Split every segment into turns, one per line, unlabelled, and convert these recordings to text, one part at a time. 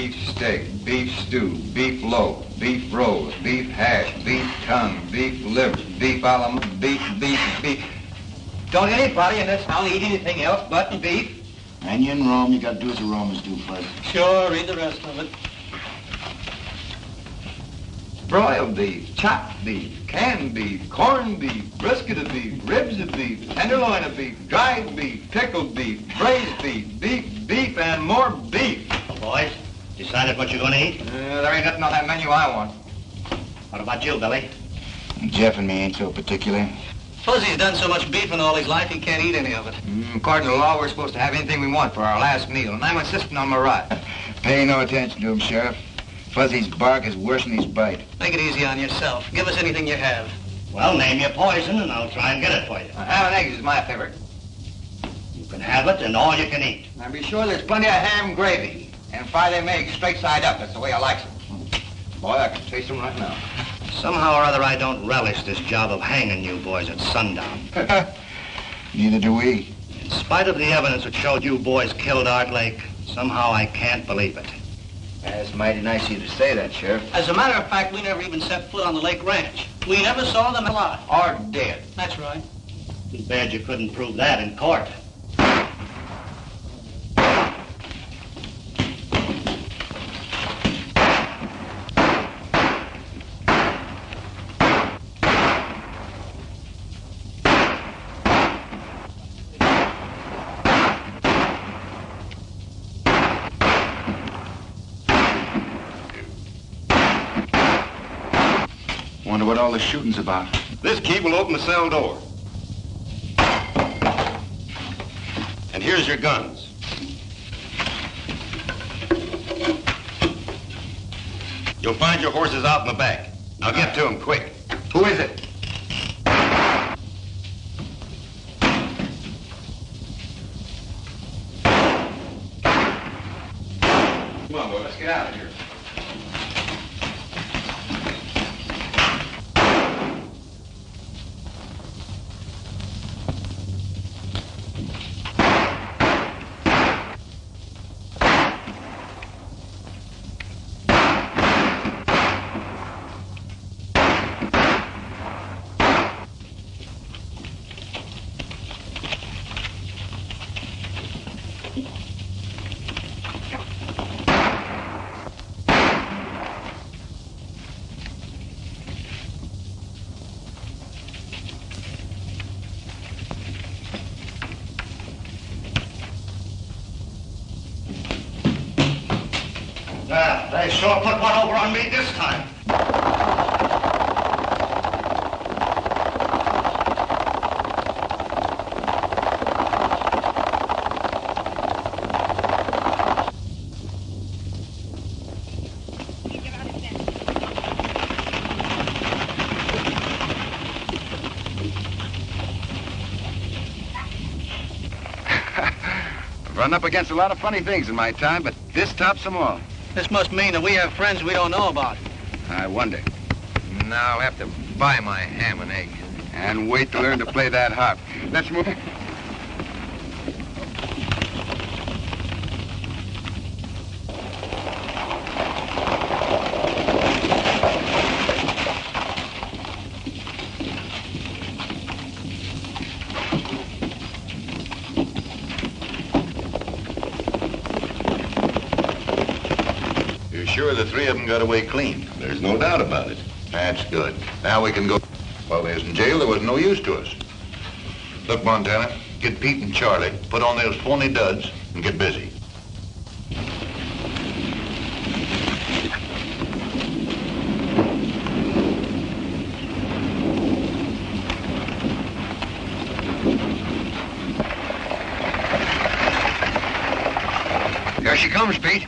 beef steak, beef stew, beef loaf, beef roast, beef hash, beef tongue, beef liver, beef beef. Don't anybody in this town eat anything else but beef?
And you in Rome, you gotta do as the Romans do, Fuzz.
Sure, read the rest of it.
Broiled beef, chopped beef, canned beef, corned beef, brisket of beef, ribs of beef, tenderloin of beef, dried beef, pickled beef, braised beef, beef, and more beef.
Well, boys, decided what you're gonna eat?
There ain't nothing on that menu I want.
What about you, Billy?
Jeff and me ain't so particular.
Fuzzy's done so much beef in all his life, he can't eat any of it.
According to law, we're supposed to have anything we want for our last meal, and I'm insisting on my right.
Pay no attention to him, Sheriff. Fuzzy's bark is worse than his bite.
Make it easy on yourself. Give us anything you have.
Well, name your poison, and I'll try and get it for you.
Ham and eggs is my favorite.
You can have it, and all you can eat.
Now be sure there's plenty of ham gravy, and fry them eggs straight side up. That's the way I like them. Boy, I can taste them right now.
Somehow or other, I don't relish this job of hanging you boys at sundown.
Neither do we.
In spite of the evidence that showed you boys killed Art Lake, somehow I can't believe it.
That's mighty nice of you to say that, Sheriff.
As a matter of fact, we never even set foot on the Lake Ranch. We never saw them alive.
Or dead.
That's right.
Too bad you couldn't prove that in court.
Wonder what all the shooting's about.
This key will open the cell door. And here's your guns. You'll find your horses out in the back. Now get to them quick.
Who is it? Come on, boy, let's get out of here.
They sure put one over on me this time.
I've run up against a lot of funny things in my time, but this tops them all.
This must mean that we have friends we don't know about.
I wonder.
Now I'll have to buy my ham and eggs.
And wait to learn to play that harp. Let's move. You're sure the three of them got away clean? There's no doubt about it. That's good. Now we can go. While they was in jail, there was no use to us. Look, Montana, get Pete and Charlie, put on those phony duds, and get busy.
Here she comes, Pete.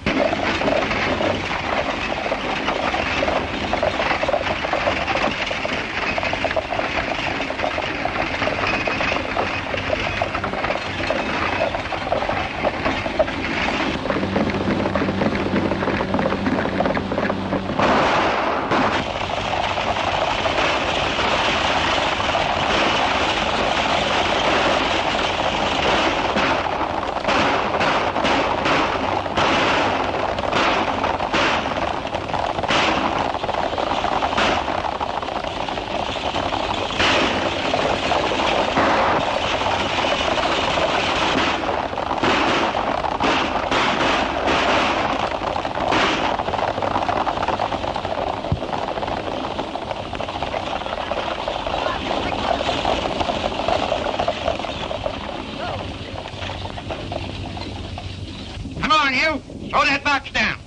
you. Throw that box down.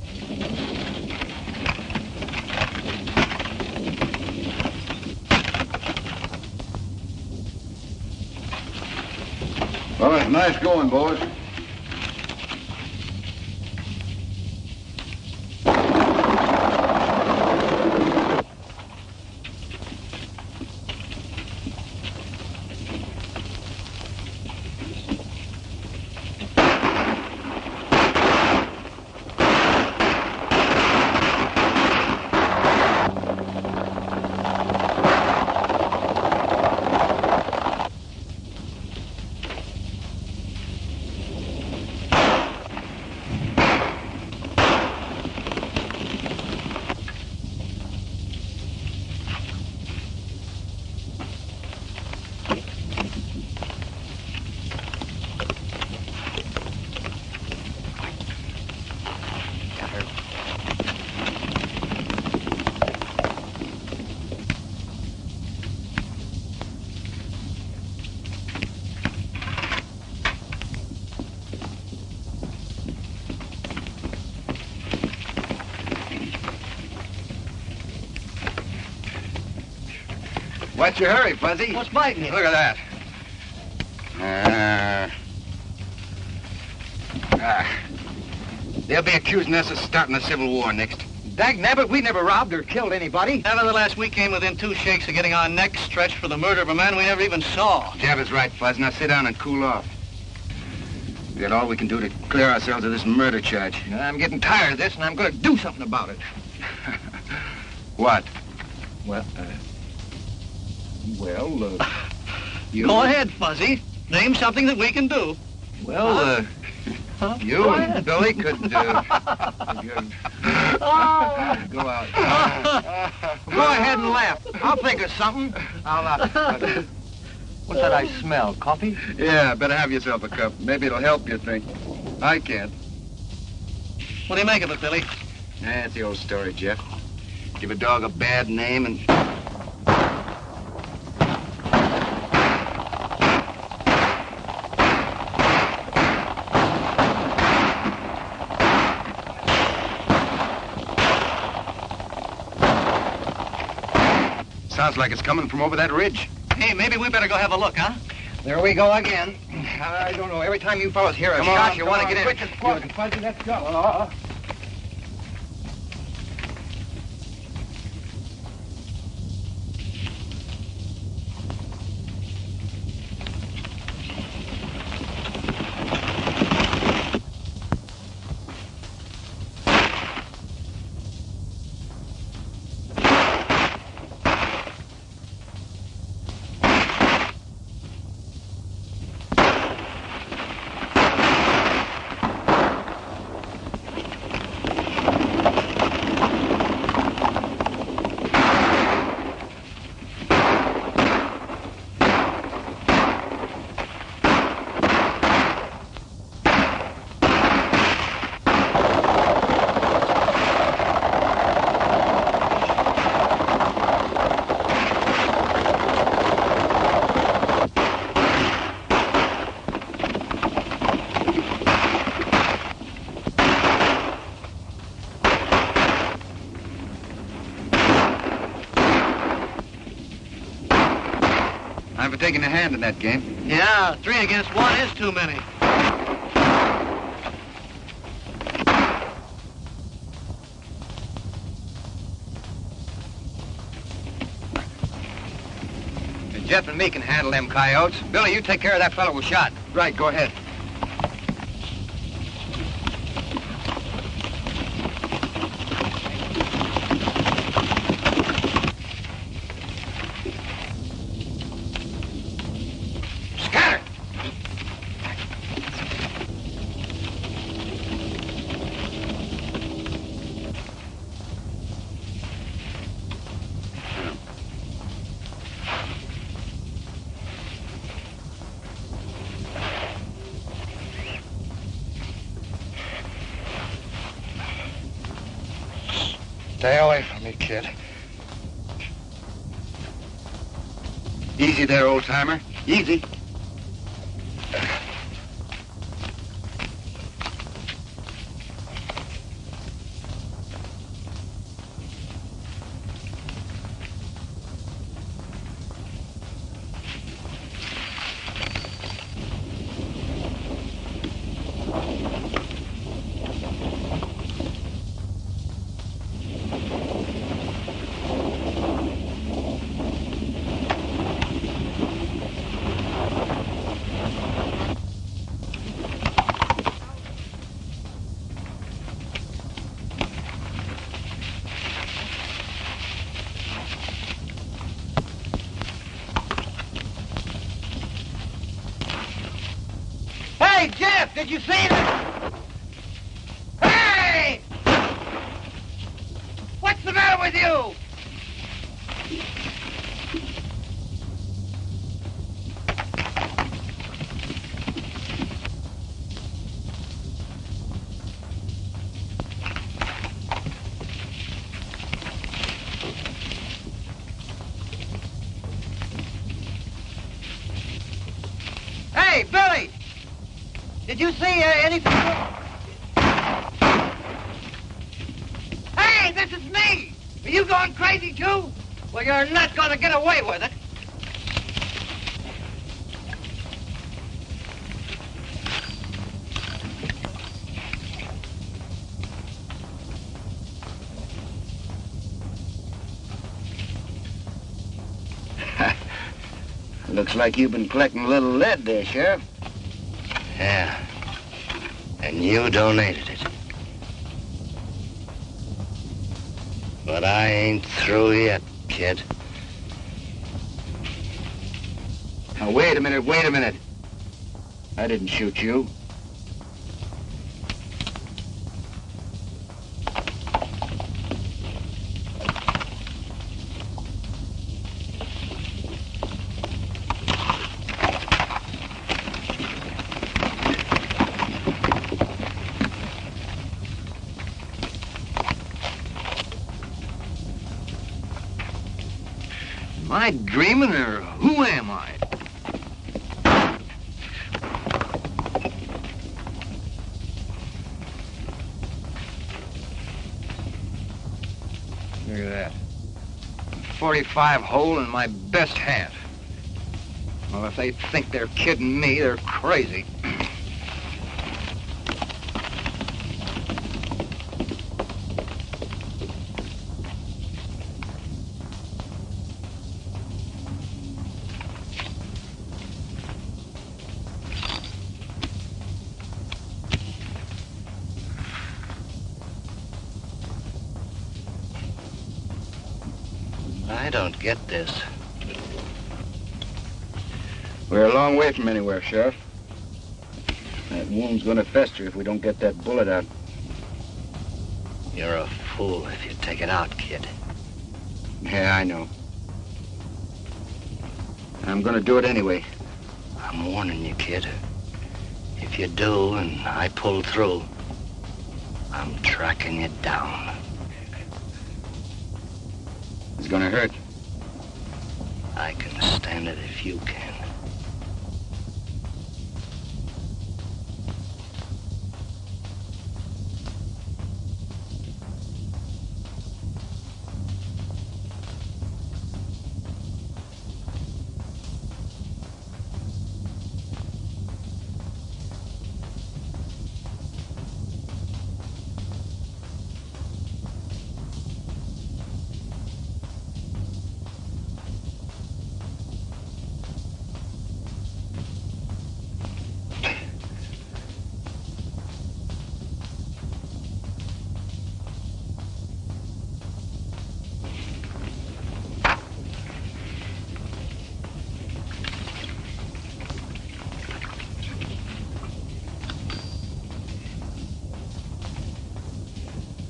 All right, nice going, boys.
What's your hurry, Fuzzy?
What's biting you?
Look at that.
They'll be accusing us of starting a civil war next.
Dagnabbit, we never robbed or killed anybody.
Nevertheless, we came within 2 shakes of getting our necks stretched for the murder of a man we never even saw.
Jeff is right, Fuzz. Now sit down and cool off. We got all we can do to clear ourselves of this murder charge.
I'm getting tired of this, and I'm going to do something about it.
What?
Well,
Go ahead, Fuzzy. Name something that we can do.
Well, you
Go
and
ahead.
Billy could go out.
Go ahead and laugh. I'll think of something.
What's that I smell? Coffee?
Yeah, better have yourself a cup. Maybe it'll help you think. I can't.
What do you make of it, Billy?
That's the old story, Jeff. Give a dog a bad name and... Sounds like it's coming from over that ridge.
Hey, maybe we better go have a look, huh?
There we go again. I don't know. Every time you fellas hear a shot, you want to get in.
Quick as possible, Fuzzy, let's go.
I'm for taking a hand in that game.
Yeah, 3 against 1 is too many.
Jeff and me can handle them coyotes. Billy, you take care of that fellow who shot.
Right, go ahead.
Scatter!
Stay away from me, kid.
Easy there, old-timer. Easy.
did you see that? Hey! What's the matter with you? Hey, Billy! Did you see anything? Hey, this is me! Are you going crazy, too? Well, you're not going to get away with it.
Looks like you've been collecting a little lead there, Sheriff.
Yeah. And you donated it. But I ain't through yet, kid.
Now, wait a minute. I didn't shoot you.
Am I dreaming, or who am I? Look at that. A 45 hole in my best hat. Well, if they think they're kidding me, they're crazy.
I don't get this.
We're a long way from anywhere, Sheriff. That wound's gonna fester if we don't get that bullet out.
You're a fool if you take it out, kid.
Yeah, I know. I'm gonna do it anyway.
I'm warning you, kid. If you do and I pull through, I'm tracking you down.
It's gonna hurt.
I can stand it if you can.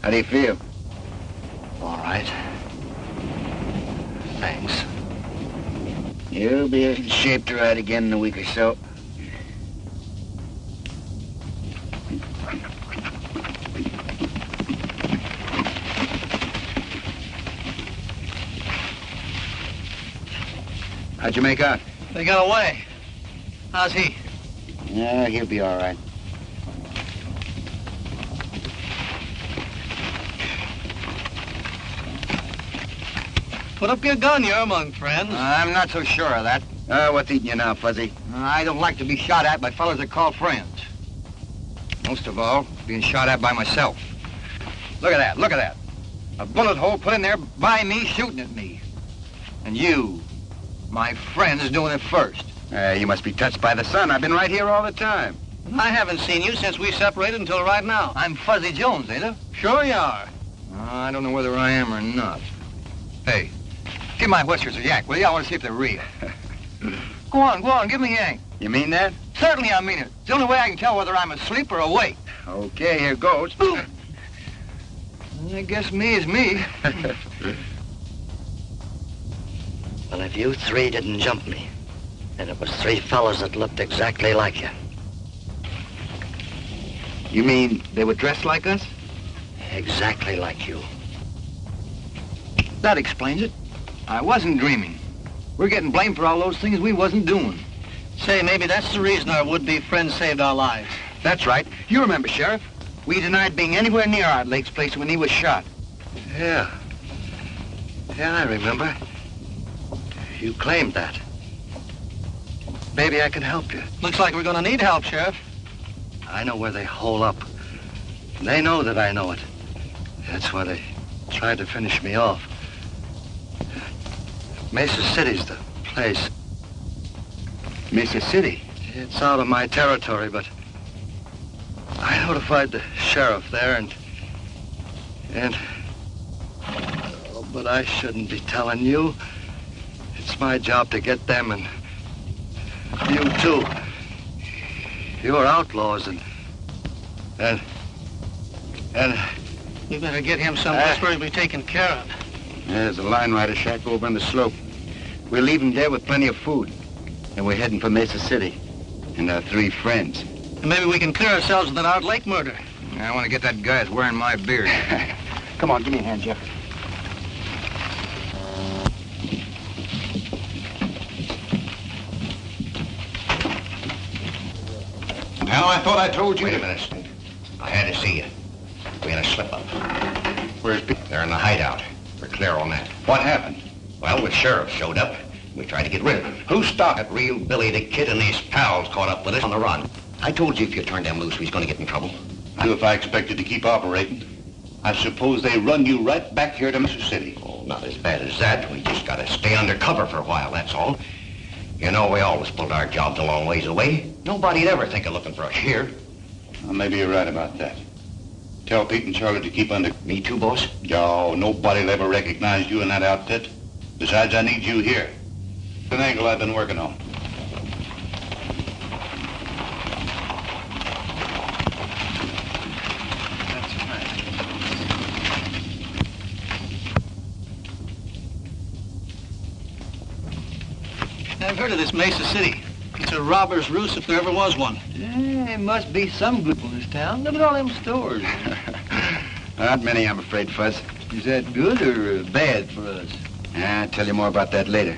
How do you feel?
All right. Thanks.
You'll be in shape to ride again in a week or so. How'd you make out?
They got away. How's he?
Yeah, he'll be all right.
Put up your gun, you're among friends.
I'm not so sure of that.
What's eating you now, Fuzzy?
I don't like to be shot at by fellas that call friends. Most of all, being shot at by myself. Look at that, look at that. A bullet hole put in there by me shooting at me. And you, my friend, is doing it first.
You must be touched by the sun. I've been right here all the time.
I haven't seen you since we separated until right now.
I'm Fuzzy Jones, ain't I?
Sure you are.
I don't know whether I am or not. Hey, give my whiskers a yank, will you? I want to see if they're real. Go on, give me a yank.
You mean that?
Certainly I mean it. It's the only way I can tell whether I'm asleep or awake.
Okay, here goes.
I guess me is me.
Well, if you three didn't jump me, then it was three fellas that looked exactly like you.
You mean they were dressed like us?
Exactly like you.
That explains it. I wasn't dreaming. We're getting blamed for all those things we wasn't doing.
Say, maybe that's the reason our would-be friend saved our lives.
That's right. You remember, Sheriff. We denied being anywhere near Art Lake's place when he was shot.
Yeah. Yeah, I remember. You claimed that. Maybe I could help you.
Looks like we're gonna need help, Sheriff.
I know where they hole up. They know that I know it. That's why they tried to finish me off. Mesa City's the place.
Mesa City?
It's out of my territory, but I notified the sheriff there but I shouldn't be telling you. It's my job to get them and you too. You're outlaws and
We better get him someplace where he'll be taken care of.
There's a line rider shack over on the slope. We'll leave him there with plenty of food. And we're heading for Mesa City. And our three friends.
And maybe we can clear ourselves of that Art Lake murder.
I want to get that guy that's wearing my beard.
Come on, give me a hand, Jeff.
Now, I thought I told you.
Wait a minute, Snoop. I had to see you. We had a slip-up.
Where's Pete?
They're in the hideout. We're clear on that.
What happened?
Well, the sheriff showed up. We tried to get rid of him.
Who stopped?
That real Billy the Kid and his pals caught up with us on the run. I told you if you turned them loose, we was going to get in trouble.
I knew if I expected to keep operating. I suppose they run you right back here to Mesa City.
Oh, not as bad as that. We just got to stay undercover for a while, that's all. You know, we always pulled our jobs a long ways away. Nobody'd ever think of looking for us here.
Well, maybe you're right about that. Tell Pete and Charlie to keep under...
Me too, boss?
Oh, nobody'll ever recognize you in that outfit. Besides, I need you here. It's an angle I've been working on.
I've heard of this Mesa City. It's a robber's roost if there ever was one.
There must be some good in this town. Look at all them stores.
Not many, I'm afraid, Fuzz.
Is that good or bad for us?
I'll tell you more about that later.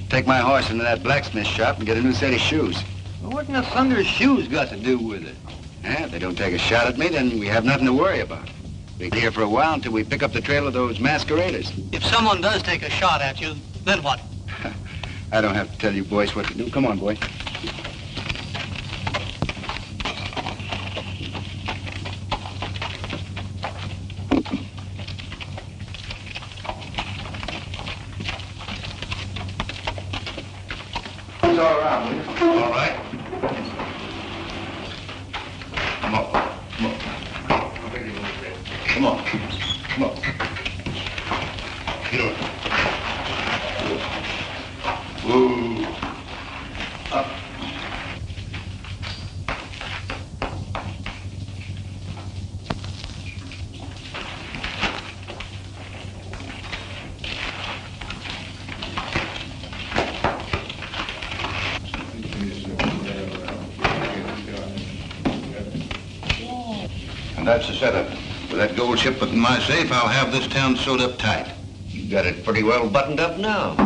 Take my horse into that blacksmith shop and get a new set of shoes.
Well, what in the thunder's shoes got to do with it?
If they don't take a shot at me, then we have nothing to worry about. We'll be here for a while until we pick up the trail of those masqueraders.
If someone does take a shot at you, then what?
I don't have to tell you boys what to do. Come on, boy. It's all around, will you?
All right. Come on. Come on. Come on. Come on. Get over. Ooh. Up. And that's the setup. With that gold ship in my safe, I'll have this town sewed up tight. You got it pretty well buttoned up now.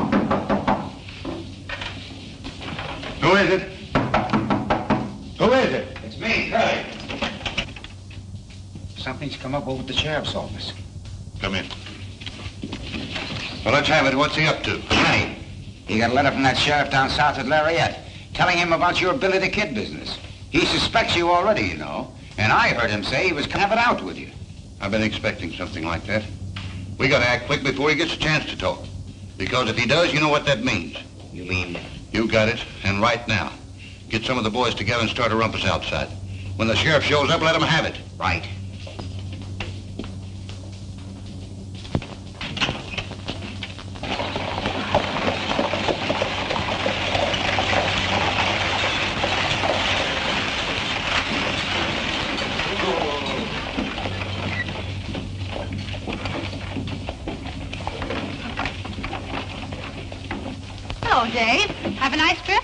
Who is it? Who is it?
It's me, Curly.
Something's come up over at the sheriff's office.
Come in. Well, let's have it. What's he up to?
Johnny.
He got a letter from that sheriff down south at Lariat, telling him about your Billy the Kid business. He suspects you already, you know. And I heard him say he was gonna have it out with you.
I've been expecting something like that. We gotta act quick before he gets a chance to talk. Because if he does, you know what that means.
You mean?
You got it, and right now. Get some of the boys together and start a rumpus outside. When the sheriff shows up, let him have it.
Right.
Dave. Have a nice trip?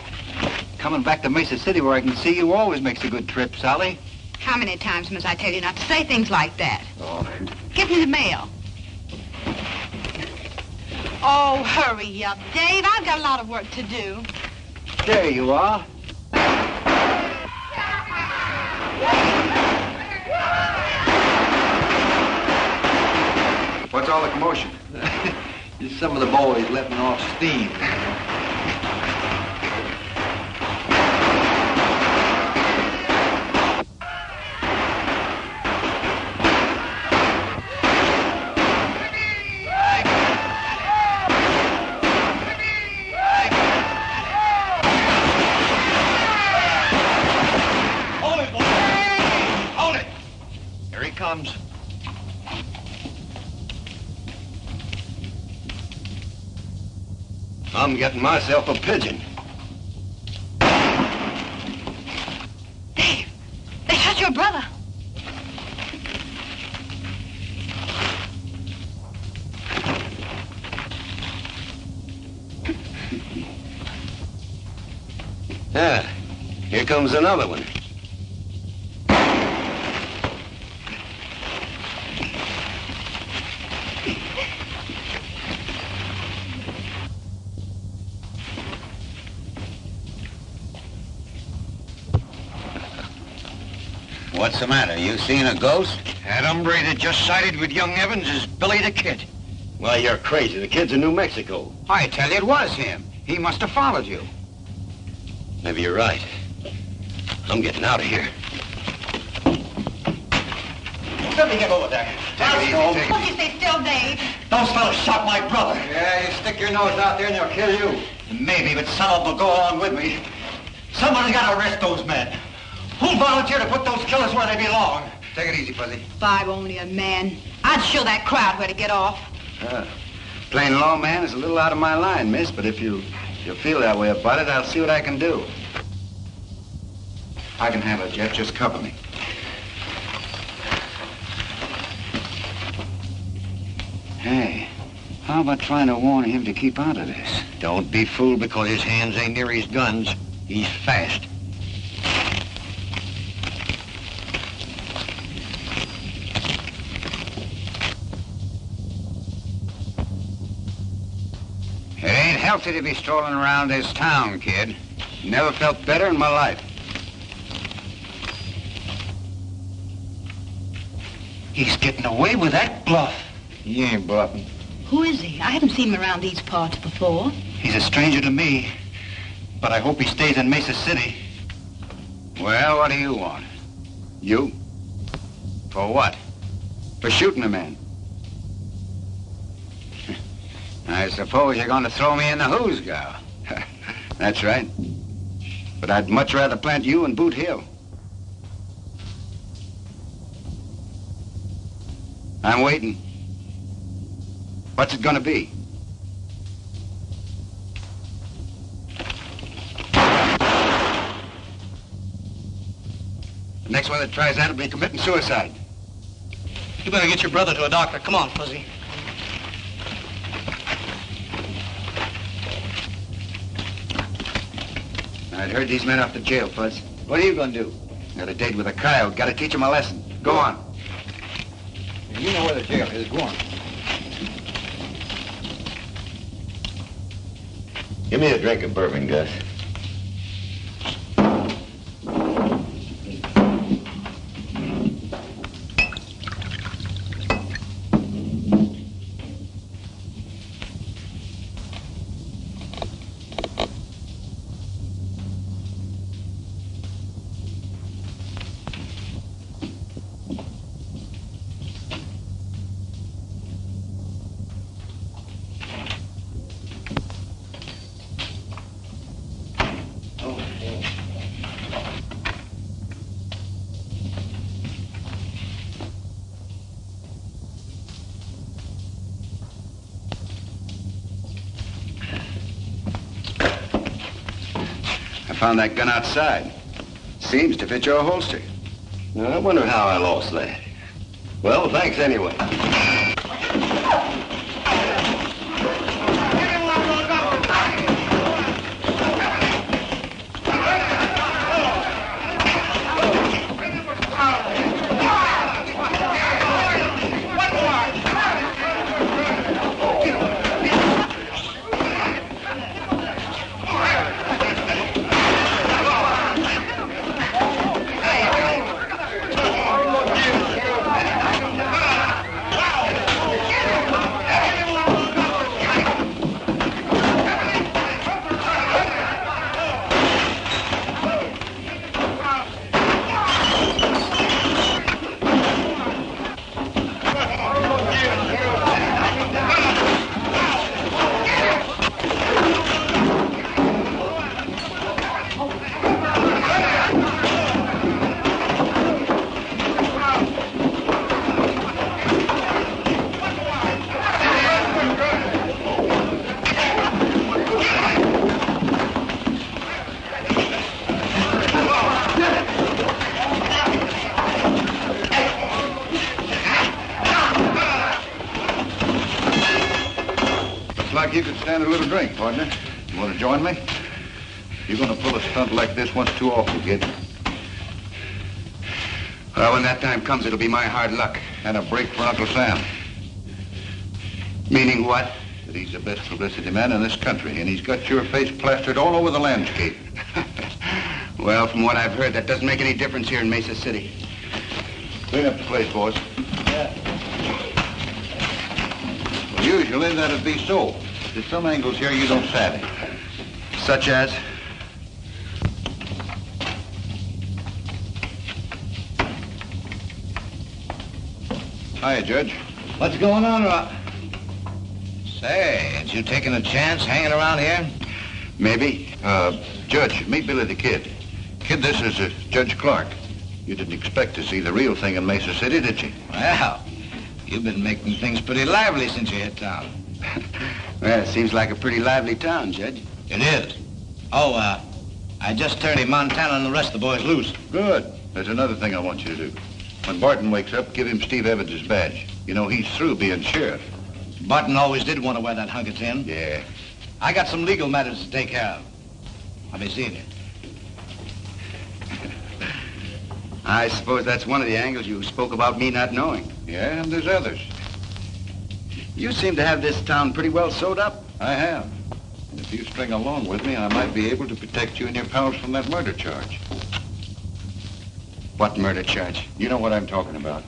Coming back to Mesa City where I can see you always makes a good trip, Sally.
How many times must I tell you not to say things like that?
Oh.
Give me the mail. Oh, hurry up, Dave. I've got a lot of work to do.
There you are. What's all the commotion?
Just some of the boys letting off steam.
Comes.
I'm getting myself a pigeon.
Dave, they shot your brother.
Yeah, here comes another one.
What's the matter? You seen a ghost?
That hombre that just sided with young Evans is Billy the Kid.
Well, you're crazy. The kid's in New Mexico.
I tell you, it was him. He must have followed you.
Maybe you're right. I'm getting out of here.
Let me get over there.
Won't you stay still, Dave?
Those fellas shot my brother. Yeah, you stick your nose out there and they'll kill you. Maybe, but some of them will go along with me. Somebody's got to arrest those men. Who'll volunteer to put those killers where they belong? Take it easy, Fuzzy.
If I were only a man, I'd show that crowd where to get off.
Plain lawman is a little out of my line, miss, but if you feel that way about it, I'll see what I can do. I can handle it, Jeff. Just cover me. Hey, how about trying to warn him to keep out of this?
Don't be fooled because his hands ain't near his guns. He's fast.
It ain't healthy to be strolling around this town, kid.
Never felt better in my life.
He's getting away with that bluff.
He ain't bluffing.
Who is he? I haven't seen him around these parts before.
He's a stranger to me, but I hope he stays in Mesa City.
Well, what do you want?
You?
For what?
For shooting a man.
I suppose you're going to throw me in the hoosgow.
That's right. But I'd much rather plant you in Boot Hill. I'm waiting. What's it gonna be? The next one that tries that will be committing suicide.
You better get your brother to a doctor. Come on, Fuzzy.
I'd heard these men off to jail, Fuzz. What are you gonna do? Got a date with a coyote. Gotta teach him a lesson. Go on.
You know where the jail is. Go on.
Give me a drink of bourbon, Gus.
Found that gun outside. Seems to fit your holster.
I wonder how I lost that. Well, thanks anyway.
like you could stand a little drink, partner. You want to join me? You're going to pull a stunt like this once too often, kid.
Well, when that time comes, it'll be my hard luck.
And a break for Uncle Sam.
Meaning what?
That he's the best publicity man in this country, and he's got your face plastered all over the landscape.
Well, from what I've heard, that doesn't make any difference here in Mesa City.
Clean up the place, boys.
Yeah.
Well, usually that'd be so. There's some angles here you don't savvy.
Such as?
Hiya, Judge.
What's going on, Rob? Say, ain't you taking a chance hanging around here?
Maybe.
Judge, meet Billy the Kid. Kid, this is Judge Clark. You didn't expect to see the real thing in Mesa City, did you?
Well, you've been making things pretty lively since you hit town.
Well, it seems like a pretty lively town, Judge.
It is. Oh, I just turned Montana and the rest of the boys loose.
Good. There's another thing I want you to do. When Barton wakes up, give him Steve Evans' badge. You know, he's through being sheriff.
Barton always did want to wear that hunk of tin.
Yeah.
I got some legal matters to take care of. I'll be seeing you.
I suppose that's one of the angles you spoke about me not knowing.
Yeah, and there's others.
You seem to have this town pretty well sewed up.
I have. And if you string along with me, I might be able to protect you and your pals from that murder charge.
What murder charge?
You know what I'm talking about.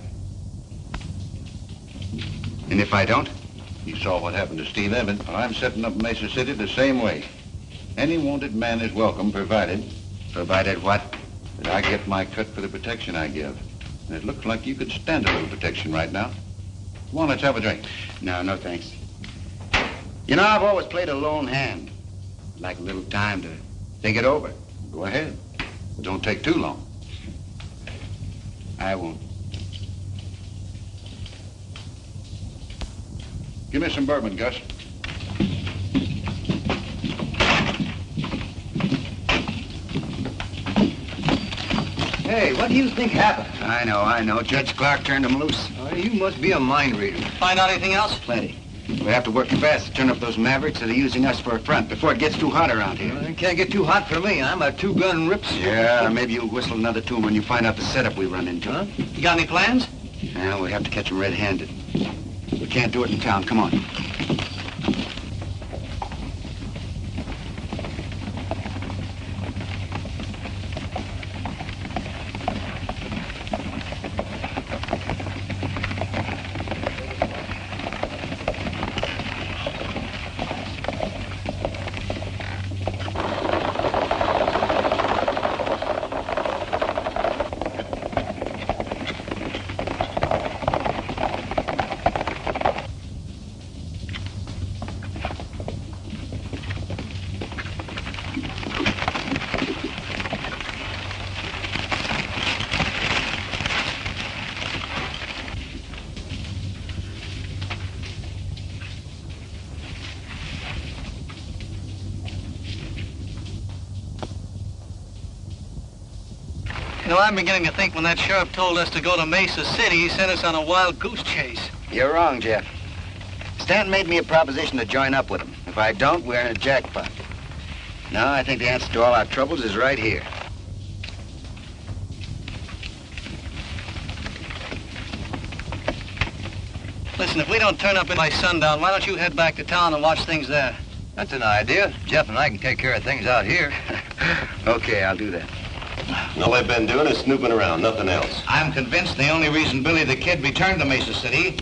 And if I don't?
You saw what happened to Steve Evans. Well, I'm setting up Mesa City the same way. Any wanted man is welcome, provided...
Provided what?
That I get my cut for the protection I give. And it looks like you could stand a little protection right now. Come on, let's have a drink.
No, thanks. You know, I've always played a lone hand. I'd like a little time to think it over.
Go ahead. But don't take too long.
I won't.
Give me some bourbon, Gus.
Hey, what do you think happened?
I know. Judge Clark turned him loose.
You must be a mind reader.
Find out anything else?
Plenty. We have to work fast to turn up those mavericks that are using us for a front before it gets too hot around here.
It can't get too hot for me. I'm a two-gun rips.
Yeah, maybe you'll whistle another tune when you find out the setup we run into.
Huh?
You got any plans?
Yeah, we have to catch them red-handed. We can't do it in town. Come on.
You know, I'm beginning to think when that sheriff told us to go to Mesa City, he sent us on a wild goose chase.
You're wrong, Jeff. Stanton made me a proposition to join up with him. If I don't, we're in a jackpot. No, I think the answer to all our troubles is right here.
Listen, if we don't turn up by sundown, why don't you head back to town and watch things there?
That's an idea. Jeff and I can take care of things out here.
Okay, I'll do that.
All they've been doing is snooping around, nothing else.
I'm convinced the only reason Billy the Kid returned to Mesa City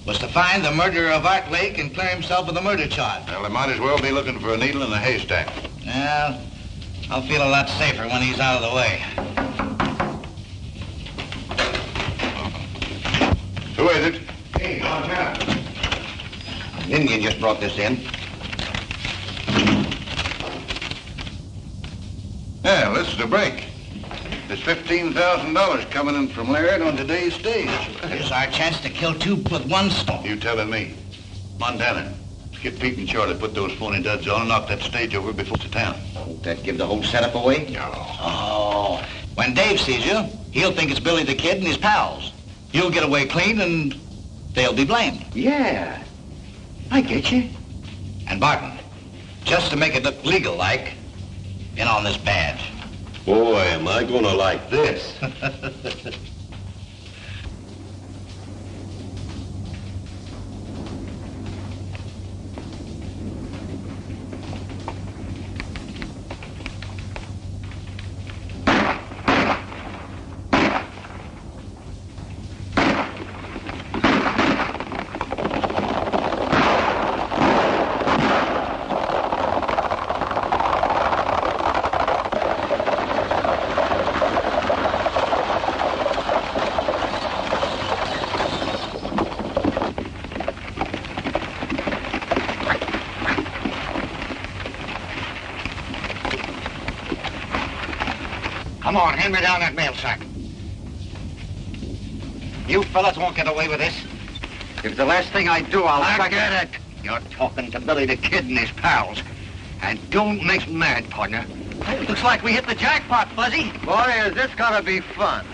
was to find the murderer of Art Lake and clear himself of the murder charge.
Well, they might as well be looking for a needle in a haystack.
Well, I'll feel a lot safer when he's out of the way.
Who is it?
Hey, Montana. An Indian just brought this in.
Yeah, this is a break. There's $15,000 coming in from Laird on today's stage.
Here's our chance to kill two with one stone.
You telling me. Montana, get Pete and Charlie, put those phony duds on and knock that stage over before it's to town.
Won't that give the whole setup away?
No.
Oh, when Dave sees you, he'll think it's Billy the Kid and his pals. You'll get away clean and they'll be blamed.
Yeah, I get you.
And Barton, just to make it look legal-like, in on this badge.
Boy, am I gonna like this.
Come on, hand me down that mail sack. You fellas won't get away with this. If the last thing I do, I'll get it. You're talking to Billy the Kid and his pals. And don't make me mad, partner. Looks like we hit the jackpot, Fuzzy.
Boy, is this gonna be fun.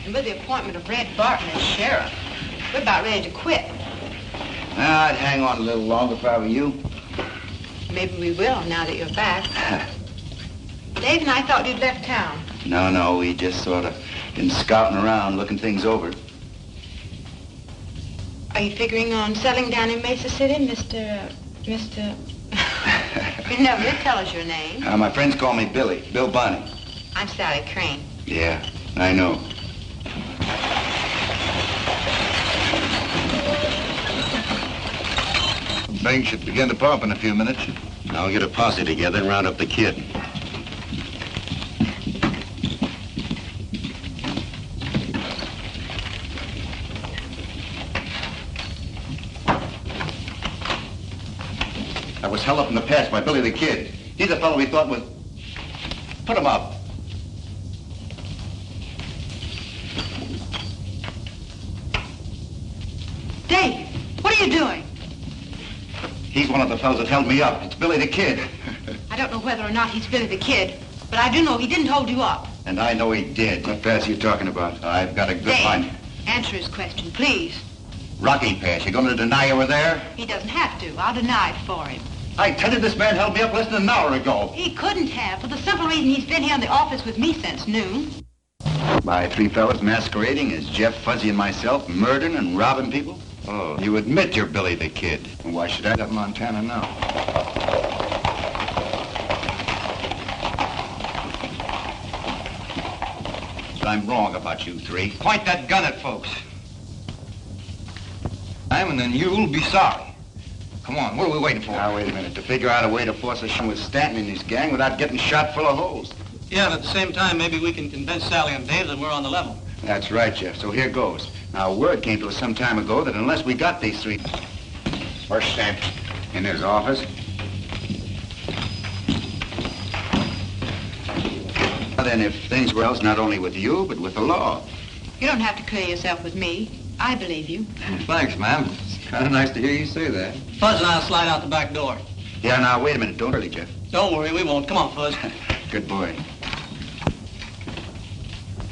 With the appointment of Red Barton as sheriff, we're about ready to quit.
I'd hang on a little longer if I were you.
Maybe we will now that you're back. Dave and I thought you'd left town.
No, we just sort of been scouting around, looking things over.
Are you figuring on settling down in Mesa City, Mr. You never did tell us your name.
My friends call me Billy, Bill Bunny.
I'm Sally Crane.
Yeah, I know.
Bank should begin to pump in a few minutes.
I'll get a posse together and round up the kid.
I was held up in the past by Billy the Kid. He's the fellow we thought was... Put him up.
Dave, what are you doing?
He's one of the fellows that held me up. It's Billy the Kid.
I don't know whether or not he's Billy the Kid, but I do know he didn't hold you up.
And I know he did. What pass are you talking about? I've got a good
Dave,
line.
answer his question, please.
Rocky Pass. You going to deny you were there?
He doesn't have to. I'll deny it for him.
I tell you, this man held me up less than an hour ago.
He couldn't have, for the simple reason he's been here in the office with me since noon.
By three fellas masquerading as Jeff, Fuzzy, and myself, murdering and robbing people?
Oh, you admit you're Billy the Kid.
Well, why should I let Montana know? I'm wrong about you three.
Point that gun at folks. And then you'll be sorry. Come on, what are we waiting for?
Now, wait a minute. To figure out a way to force a show with Stanton and his gang without getting shot full of holes.
Yeah, and at the same time, maybe we can convince Sally and Dave that we're on the level.
That's right, Jeff. So here goes. Now, word came to us some time ago that unless we got these three...
Where's Stanton?
In his office. Then if things were else, not only with you, but with the law.
You don't have to clear yourself with me. I believe you.
Thanks, ma'am. It's kind of nice to hear you say that.
Fuzz and I'll slide out the back door.
Yeah, now, wait a minute. Don't hurry, Jeff.
Don't worry, we won't. Come on, Fuzz.
Good boy.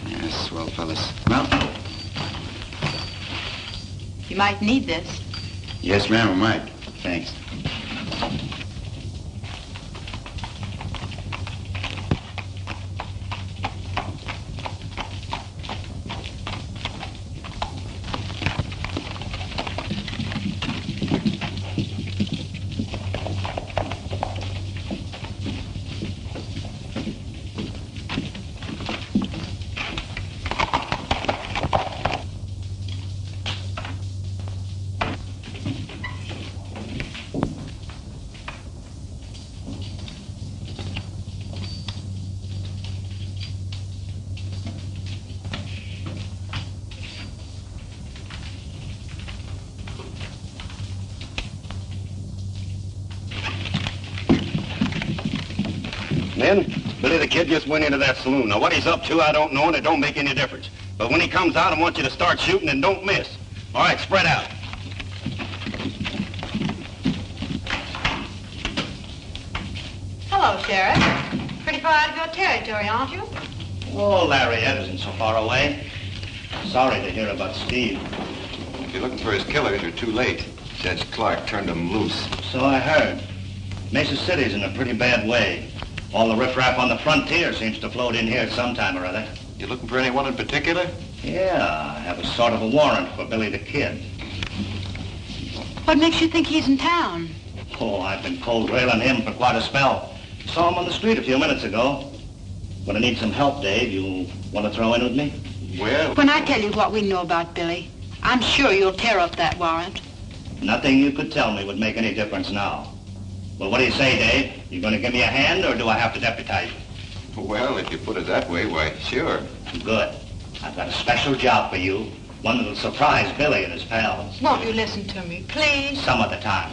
Yes, swell fellas. Well,
You might need this.
yes, ma'am, I might. Thanks.
then Billy the Kid just went into that saloon. Now, what he's up to, I don't know, and it don't make any difference. But when he comes out, I want you to start shooting and don't miss. All right, spread out.
Hello, Sheriff. Pretty far out of your territory, aren't you?
Oh, Lariat isn't so far away. Sorry to hear about Steve.
If you're looking for his killers, you're too late. Judge Clark turned him loose.
So I heard. Mesa City's in a pretty bad way. All the riffraff on the frontier seems to float in here sometime or other.
You looking for anyone in particular?
Yeah, I have a sort of a warrant for Billy the Kid.
What makes you think he's in town?
Oh, I've been cold railing him for quite a spell. Saw him on the street a few minutes ago. When I need some help, Dave, you want to throw in with me?
Well...
When I tell you what we know about Billy, I'm sure you'll tear up that warrant.
Nothing you could tell me would make any difference now. Well, what do you say, Dave? You going to give me a hand, or do I have to deputize you?
Well, if you put it that way, why, sure.
Good. I've got a special job for you. One that'll surprise Billy and his pals.
Won't you listen to me, please?
Some of the time.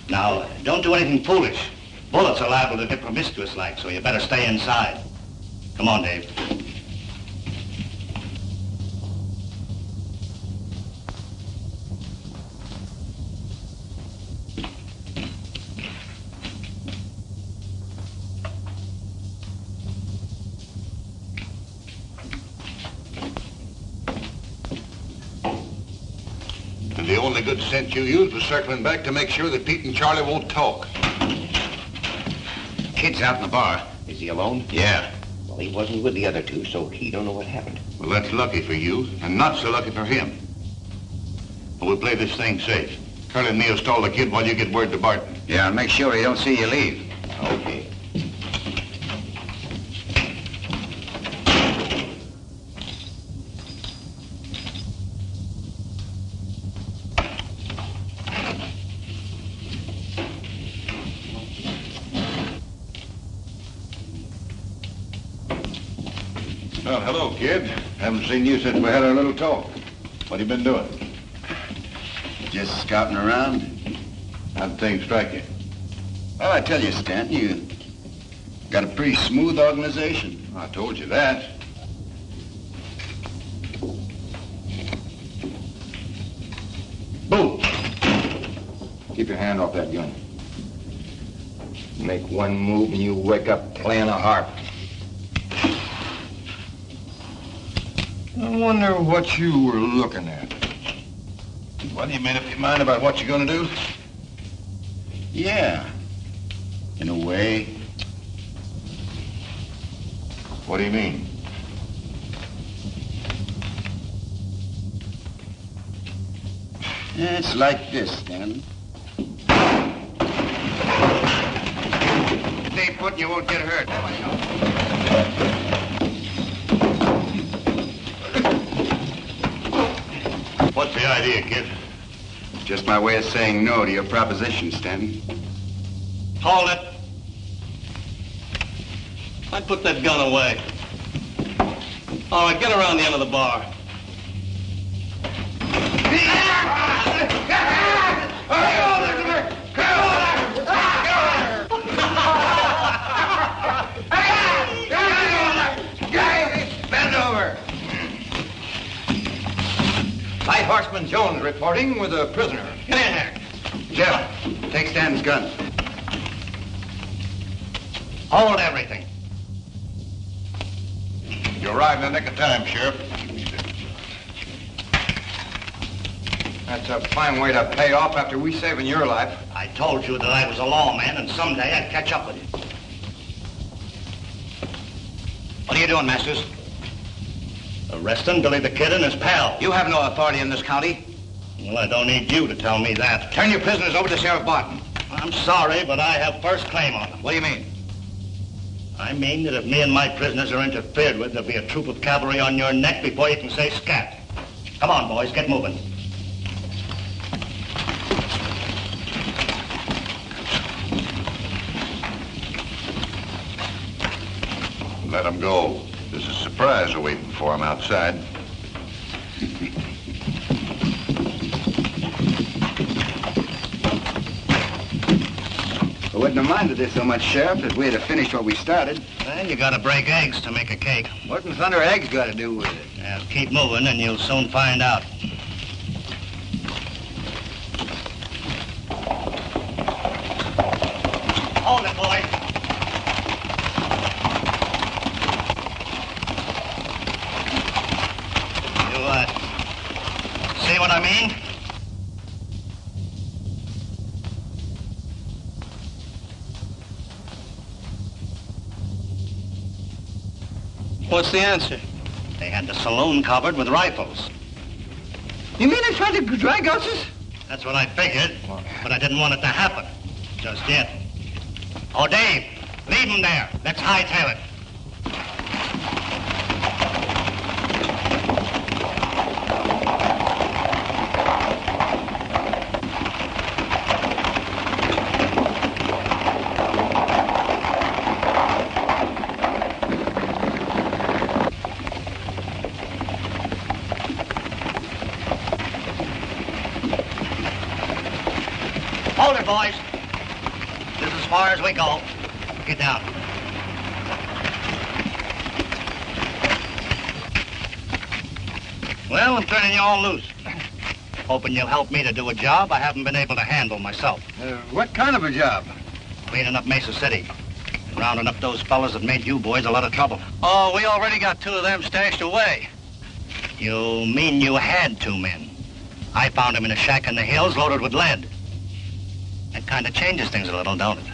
Now, don't do anything foolish. Bullets are liable to get promiscuous like, so you better stay inside. Come on, Dave.
And the only good sense you used was circling back to make sure that Pete and Charlie won't talk.
Kid's out in the bar.
Is he alone?
Yeah.
Well, he wasn't with the other two, so he don't know what happened.
Well, that's lucky for you, and not so lucky for him. But we'll play this thing safe. Curly and me'll stall the kid while you get word to Barton.
Yeah, and make sure he don't see you leave. Okay.
Well, hello, kid. Haven't seen you since we had our little talk. What have you been doing?
Just scouting around.
How'd things strike you?
Well, I tell you, Stanton, you got a pretty smooth organization.
I told you that. Boom! Keep your hand off that gun.
Make one move and you wake up playing a harp.
I wonder what you were looking at. Well, you made up your mind about what you're gonna do?
Yeah, in a way.
What do you mean?
It's like this, Stanton.
Stay put and you won't get hurt.
What's the idea, kid?
Just my way of saying no to your proposition, Stanton.
Hold it. I'd put that gun away. All right, get around the end of the bar.
Bend over. Light Horseman Jones reporting with a prisoner. Get in there.
Jeff, take Stanton's gun.
Hold everything.
You arrived in the nick of time, Sheriff.
That's a fine way to pay off after we saving your life.
I told you that I was a lawman and someday I'd catch up with you. What are you doing, Masters? Arresting Billy the Kid and his pal.
You have no authority in this county.
Well, I don't need you to tell me that.
Turn your prisoners over to Sheriff Barton.
I'm sorry, but I have first claim on them.
What do you mean?
I mean that if me and my prisoners are interfered with, there'll be a troop of cavalry on your neck before you can say scat. Come on, boys, get moving.
Let him go. There's a surprise awaiting for him outside.
wouldn't have minded this so much, Sheriff, if we had finished what we started.
Well, you gotta break eggs to make a cake.
What in thunder eggs got to do with it?
Now, keep moving and you'll soon find out. Hold it, boy. You, see what I mean?
What's the answer?
They had the saloon covered with rifles.
You mean they tried to drag us?
That's what I figured, but I didn't want it to happen. Just yet. Oh, Dave, leave them there. Let's hightail it. Hold it, boys. This is as far as we go. Get down. Well, I'm turning you all loose. Hoping you'll help me to do a job I haven't been able to handle myself.
What kind of a job?
Cleaning up Mesa City. And rounding up those fellas that made you boys a lot of trouble.
Oh, we already got 2 of them stashed away.
You mean you had 2 men? I found them in a shack in the hills loaded with lead. That kind of changes things a little, don't it?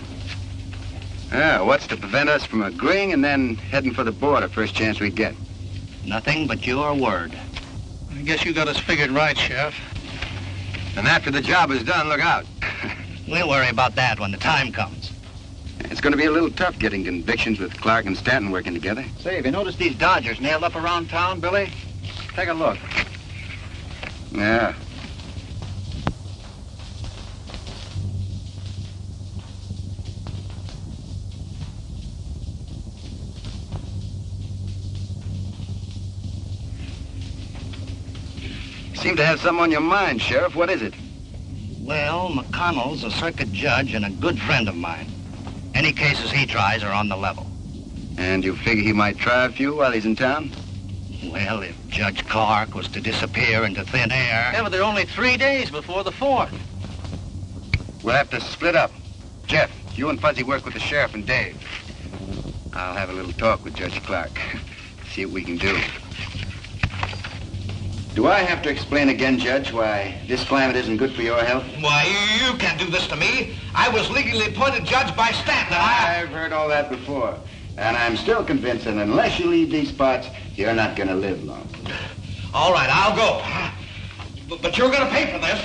Yeah, what's to prevent us from agreeing and then heading for the border first chance we get?
Nothing but your word.
I guess you got us figured right, Sheriff.
And after the job is done, look out.
We'll worry about that when the time comes.
It's going to be a little tough getting convictions with Clark and Stanton working together.
Say, have you noticed these Dodgers nailed up around town, Billy? Take a look.
Yeah. You seem to have something on your mind, Sheriff. What is it?
Well, McConnell's a circuit judge and a good friend of mine. Any cases he tries are on the level.
And you figure he might try a few while he's in town?
Well, if Judge Clark was to disappear into thin air...
Yeah, but there are only 3 days before the 4th.
We'll have to split up. Jeff, you and Fuzzy work with the sheriff and Dave. I'll have a little talk with Judge Clark. See what we can do. Do I have to explain again, Judge, why this climate isn't good for your health?
Why, you can't do this to me. I was legally appointed judge by Stanton.
I've heard all that before. And I'm still convinced that unless you leave these parts, you're not going to live long.
All right, I'll go. But you're going to pay for this.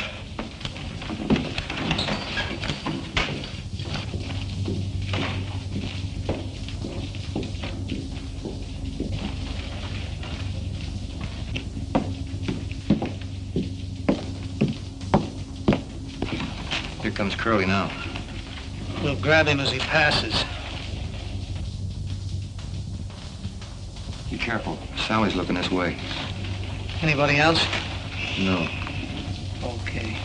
Here comes Curly now.
We'll grab him as he passes.
Be careful. Sally's looking this way.
Anybody else?
No.
Okay.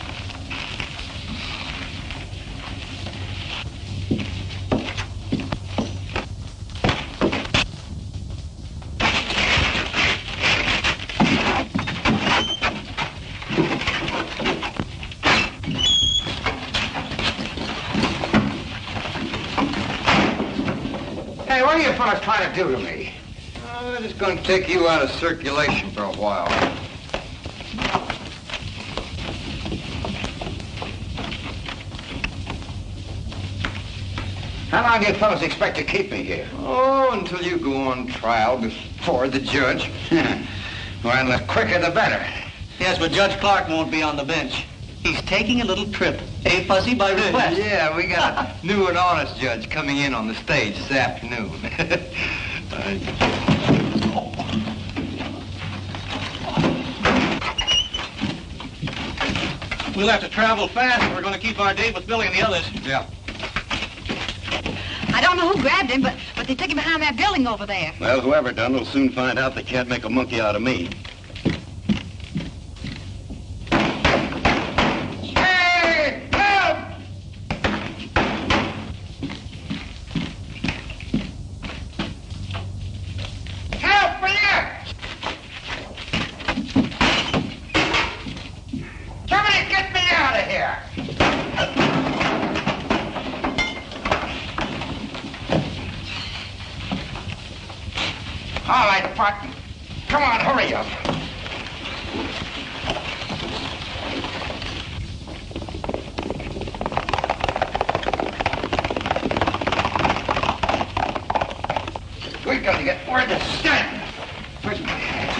Hey, what are you fellas trying to do to me?
I'm just going to take you out of circulation for a while.
How long do you fellas expect to keep me here?
Oh, until you go on trial before the judge.
Well, the quicker the better.
Yes, but Judge Clark won't be on the bench. He's taking a little trip. Eh, Fuzzy, by request?
Yeah, we got a new and honest judge coming in on the stage this afternoon.
We'll have to travel fast if we're going to keep our date with Billy and the others.
Yeah.
I don't know who grabbed him, but they took him behind that building over there.
Well, whoever done will soon find out they can't make a monkey out of me.
Hey, help!
Somebody get me out of here! All right, Barton. Come on, hurry up. We gotta get where to stand. Where's my hat?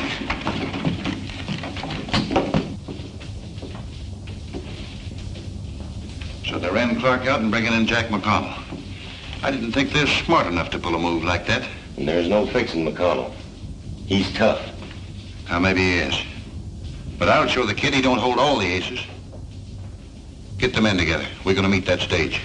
So they ran Clark out and bringing in Jack McConnell. I didn't think they're smart enough to pull a move like that.
And there's no fixing McConnell. He's tough.
Now, maybe he is. But I'll show the kid he don't hold all the aces. Get the men together. We're gonna meet that stage.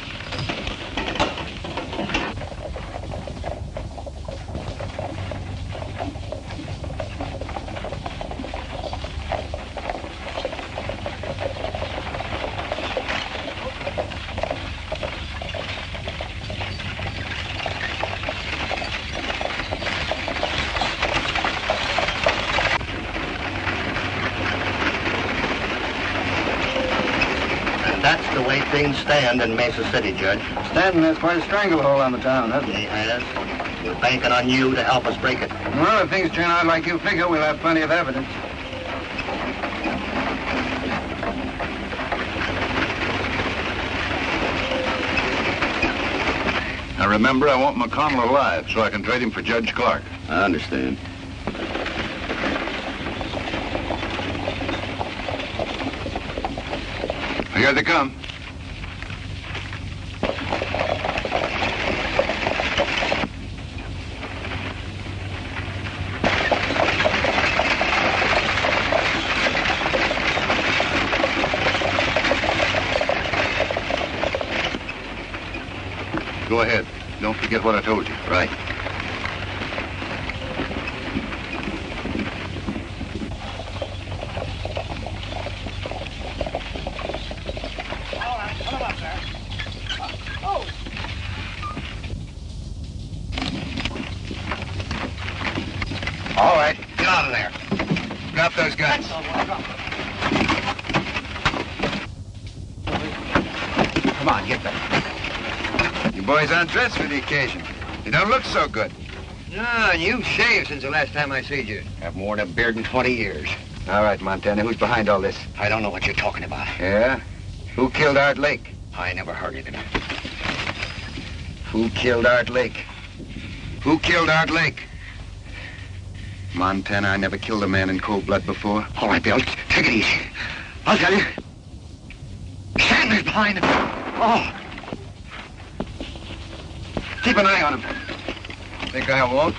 That's the way things stand in Mesa City, Judge.
Stanton has quite a stranglehold on the town, hasn't
He has. We're banking on you to help us break it.
Well, if things turn out like you figure, we'll have plenty of evidence.
Now, remember, I want McConnell alive so I can trade him for Judge Clark.
I understand.
Here they come. Go ahead. Don't forget what I told you.
Right.
All right, get out of there. Drop those guns. Come on, get them. You boys undressed for the occasion. You don't look so good.
No, and you've shaved since the last time I seen you.
I've worn a beard in 20 years. All right, Montana, who's behind all this?
I don't know what you're talking about.
Yeah? Who killed Art Lake?
I never heard of it.
Who killed Art Lake? Who killed Art Lake? Montana, I never killed a man in cold blood before.
All right, Bill, take it easy. I'll tell you. Sandler's behind it. Oh.
Keep an eye on him. Think I won't?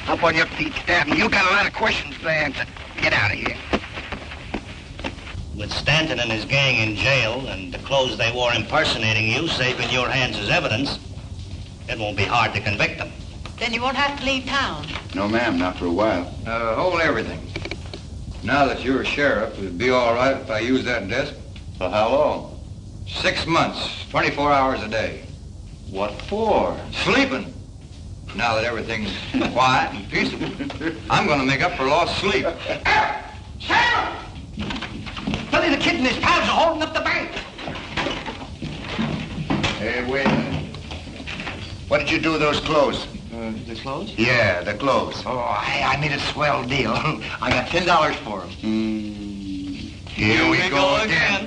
Up on your feet, Stanton. You got a lot of questions to answer. Get out of here.
With Stanton and his gang in jail and the clothes they wore impersonating you safe in your hands as evidence, it won't be hard to convict them.
Then you won't have to leave town.
No, ma'am, not for a while.
Hold everything. Now that you're a sheriff, it'd be all right if I use that desk.
For how long?
6 months, 24 hours a day.
What for?
Sleeping. Now that everything's quiet and peaceable, I'm going to make up for lost sleep.
Sheriff! Billy the Kid and his pals are holding up the bank.
Hey, wait a minute. What did you do with those clothes?
The clothes?
Yeah, the clothes.
Oh, I made a swell deal. I got $10 for them.
Here we go again.